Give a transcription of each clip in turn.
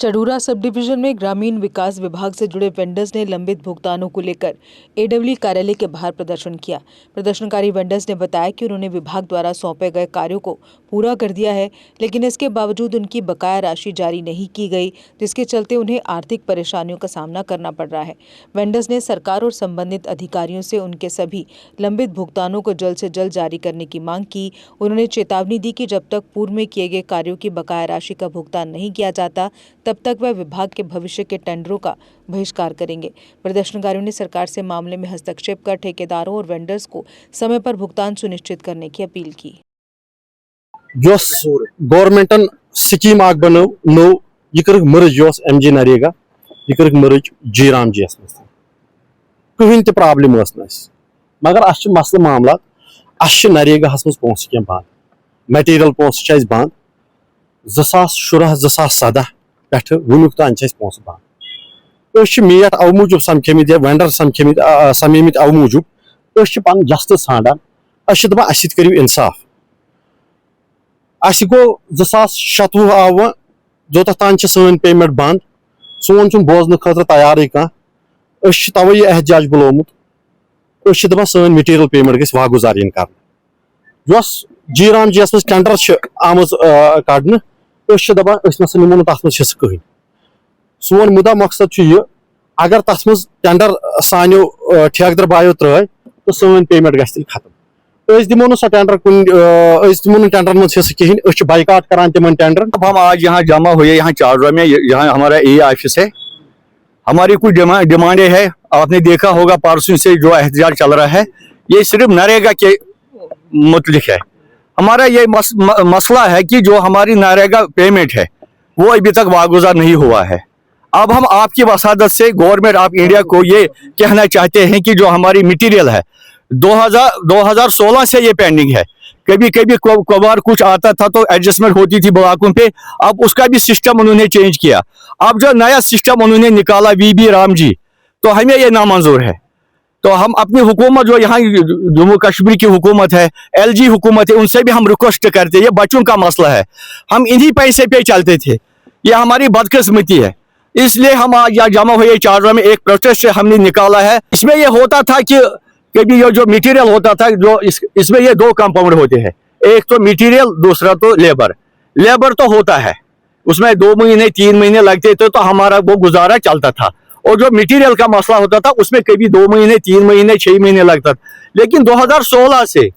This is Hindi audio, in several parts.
चडूरा सब डिवीजन में ग्रामीण विकास विभाग से जुड़े वेंडर्स ने लंबित भुगतानों को लेकर एडब्ल्यू कार्यालय के बाहर प्रदर्शन किया। प्रदर्शनकारी वेंडर्स ने बताया कि उन्होंने विभाग द्वारा सौंपे गए कार्यों को पूरा कर दिया है, लेकिन इसके बावजूद उनकी बकाया राशि जारी नहीं की गई, जिसके चलते उन्हें आर्थिक परेशानियों का सामना करना पड़ रहा है। वेंडर्स ने सरकार और संबंधित अधिकारियों से उनके सभी लंबित भुगतानों को जल्द से जल्द जारी करने की मांग की। उन्होंने चेतावनी दी कि जब तक पूर्व में किए गए कार्यों की बकाया राशि का भुगतान नहीं किया जाता, तब तक वह विभाग के भविष्य के टेंडरों का बहिष्कार करेंगे। प्रदर्शनकारियों ने सरकार से मामले में हस्तक्षेप कर ठेकेदारों और वेंडर्स को समय पर भुगतान सुनिश्चित करने की अपील की। गवर्नमेंटन स्कीम आग बनो नो यह कर मर्ज एमजी नरेगा यह कर मर्ज जी राम जी कहीं तह प्रॉब्लम मगर अस मसल मामला अस नरेगा मज पोस क्या बंद मटीरियल पोस बंद 2016-2017 पे वुनुक तान पोस बंद मेट अव मूजूब समखित या वेंडर समीमित अव मूजूब पन जस्टिस ठान दपान करू इंसाफ गो 2017 आव जोत तान सन पेमेंट बंद सोन बोजन खतर तैयार कह तवे यह एहतजाज बुलोमुत दपान सन मटीरियल पेमेंट गई वागुजार इन कर जी राम जी मज टेंडर आम कड़न दपान निमो तथ हिस्स कहीं सोन मुदा मकसद यह अगर तथ मज टेंडर सानो ठेकेदार बायो त्र तो सन पेमेंट गि खत्म दिमो न सह टेंडर कुन दिमो न टेंडर मज हिस्स कहें बाइकाट करान तिमन टेंडर। अब हम आज यहाँ जमा हुए यहाँ चाडूरा में, यहाँ हमारा ए ऑफिस है। हमारी कुछ डिमांडें है, आपने देखा होगा परसों से जो एहतजाज चल रहा है ये सिर्फ नरेगा के मुतलिक है। हमारा ये मसला है कि जो हमारी नरेगा पेमेंट है वो अभी तक वागुजार नहीं हुआ है। अब हम आपकी वसादत से गवर्नमेंट ऑफ इंडिया को ये कहना चाहते हैं कि जो हमारी मटीरियल है 2016 से ये पेंडिंग है। कभी कभी कबार कुछ आता था तो एडजस्टमेंट होती थी ब्लॉकों पे, अब उसका भी सिस्टम उन्होंने चेंज किया। अब जो नया सिस्टम उन्होंने निकाला वीबी राम जी, तो हमें ये नामंजूर है। तो हम अपनी हुकूमत जो यहाँ जम्मू कश्मीर की हुकूमत है, एलजी हुकूमत है, उनसे भी हम रिक्वेस्ट करते हैं। ये बच्चों का मसला है, हम इन्हीं पैसे पे चलते थे, ये हमारी बदकिस्मती है। इसलिए हम आज यहाँ जमा हुए चाडूरा में एक प्रोटेस्ट हमने निकाला है। इसमें यह होता था कि कभी ये जो मटेरियल होता था जो इसमें ये दो कंपाउंड होते हैं, एक तो मटेरियल दूसरा तो लेबर तो होता है, उसमें 2 महीने 3 महीने लगते थे तो हमारा वो गुजारा चलता था। और जो मटेरियल का मसला होता था उसमें कभी 2 महीने 3 महीने 6 महीने लगता था। लेकिन 2016 से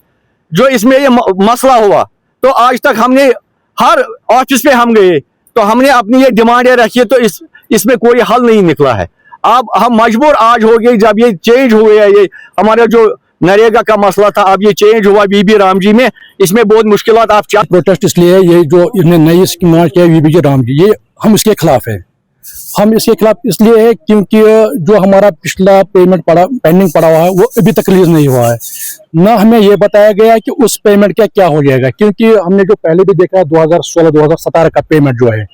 जो इसमें ये मसला हुआ तो आज तक हमने हर ऑफिस पे हम गए तो हमने अपनी ये डिमांडें रखी तो इसमें कोई हल नहीं निकला है। अब हम मजबूर आज हो गए जब ये चेंज हुए है, ये हमारा जो नरेगा का मसला था अब ये चेंज हुआ वीबी राम जी में, इसमें बहुत मुश्किलात आप प्रोटेस्ट इसलिए ये जो इन्हें नई स्कीम किया वीबी राम जी, ये हम इसके खिलाफ है। हम इसके खिलाफ इसलिए है क्योंकि जो हमारा पिछला पेमेंट पेंडिंग पड़ा हुआ है वो अभी तक रिलीज नहीं हुआ है। ना हमें ये बताया गया कि उस पेमेंट का क्या हो जाएगा, क्योंकि हमने जो पहले भी देखा 2016-2017 का पेमेंट जो है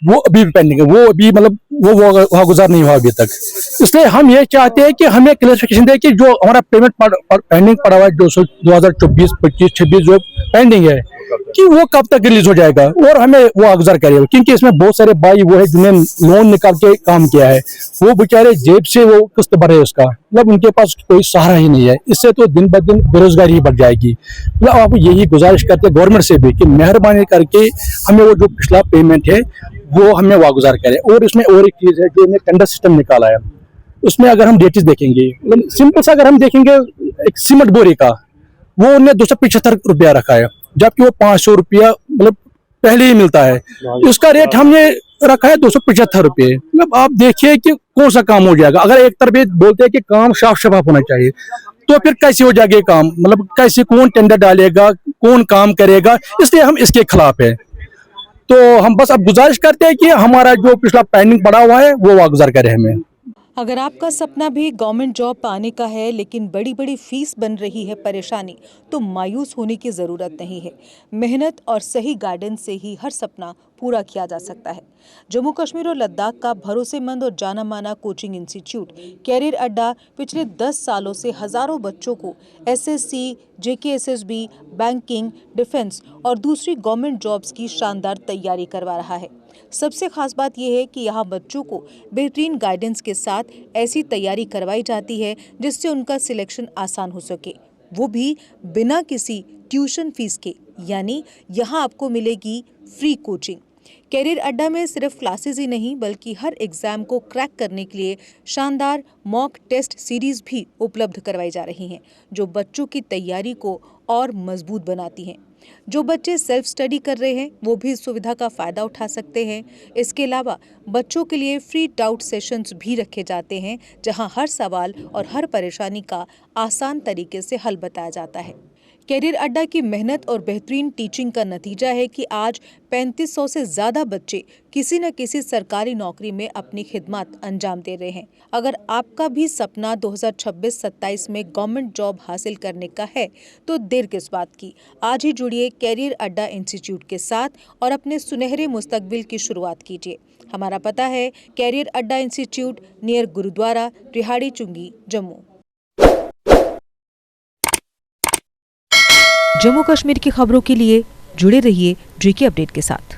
वो अभी भी पेंडिंग है, वो अभी मतलब वो गुजार नहीं हुआ अभी तक। इसलिए हम ये चाहते हैं कि हमें क्लैरिफिकेशन दे कि जो हमारा पेमेंट पेंडिंग पड़ा हुआ है 2024, 25, 26 जो पेंडिंग है कि वो कब तक रिलीज हो जाएगा और हमें वो अगुजार करेगा। क्योंकि इसमें बहुत सारे भाई वो है जिन्हें लोन निकाल के काम किया है, वो बेचारे जेब से वो किस्त भरे उसका, मतलब उनके पास कोई सहारा ही नहीं है। इससे तो दिन ब दिन बेरोजगारी ही बढ़ जाएगी। मतलब आप यही गुजारिश करते हैं गवर्नमेंट से भी कि मेहरबानी करके हमें वो जो पिछला पेमेंट है वो हमें वागुजार करे। और इसमें और एक चीज है जो इन्हें टेंडर सिस्टम निकाला है, उसमें अगर हम डेटेज देखेंगे, सिंपल सा अगर हम देखेंगे एक सीमेंट बोरी का वो उन्हें 275 रुपया रखा है, जबकि वो 500 रुपया मतलब पहले ही मिलता है। उसका रेट हमने रखा है 275 रुपये। मतलब आप देखिए कि कौन सा काम हो जाएगा। अगर एक तरफ बोलते हैं कि काम साफ शफाफ होना चाहिए तो फिर कैसे हो जाएगा काम, मतलब कैसे कौन टेंडर डालेगा, कौन काम करेगा। इसलिए हम इसके खिलाफ है। तो हम बस अब गुजारिश करते हैं कि हमारा जो पिछला पेंडिंग पड़ा हुआ है वो वागुजार करे हमें। अगर आपका सपना भी गवर्नमेंट जॉब पाने का है लेकिन बड़ी बड़ी फीस बन रही है परेशानी, तो मायूस होने की ज़रूरत नहीं है। मेहनत और सही गाइडेंस से ही हर सपना पूरा किया जा सकता है। जम्मू कश्मीर और लद्दाख का भरोसेमंद और जाना माना कोचिंग इंस्टीट्यूट कैरियर अड्डा पिछले 10 सालों से हज़ारों बच्चों को एसएससी, जेकेएसएसबी, बैंकिंग, डिफेंस और दूसरी गवर्नमेंट जॉब्स की शानदार तैयारी करवा रहा है। सबसे खास बात यह है कि यहाँ बच्चों को बेहतरीन गाइडेंस के साथ ऐसी तैयारी करवाई जाती है जिससे उनका सिलेक्शन आसान हो सके, वो भी बिना किसी ट्यूशन फीस के। यानी यहाँ आपको मिलेगी फ्री कोचिंग। कैरियर अड्डा में सिर्फ क्लासेस ही नहीं बल्कि हर एग्जाम को क्रैक करने के लिए शानदार मॉक टेस्ट सीरीज भी उपलब्ध करवाई जा रही हैं, जो बच्चों की तैयारी को और मजबूत बनाती हैं। जो बच्चे सेल्फ स्टडी कर रहे हैं वो भी इस सुविधा का फायदा उठा सकते हैं। इसके अलावा बच्चों के लिए फ्री डाउट सेशंस भी रखे जाते हैं, जहां हर सवाल और हर परेशानी का आसान तरीके से हल बताया जाता है। कैरियर अड्डा की मेहनत और बेहतरीन टीचिंग का नतीजा है कि आज 3500 से ज्यादा बच्चे किसी न किसी सरकारी नौकरी में अपनी खिदमत अंजाम दे रहे हैं। अगर आपका भी सपना 2026-27 में गवर्नमेंट जॉब हासिल करने का है तो देर किस बात की। आज ही जुड़िए कैरियर अड्डा इंस्टीट्यूट के साथ और अपने सुनहरे मुस्तकबिल की शुरुआत कीजिए। हमारा पता है कैरियर अड्डा इंस्टीट्यूट, नियर गुरुद्वारा, रिहाड़ी चुंगी, जम्मू। जम्मू कश्मीर की खबरों के लिए जुड़े रहिए JK अपडेट के साथ।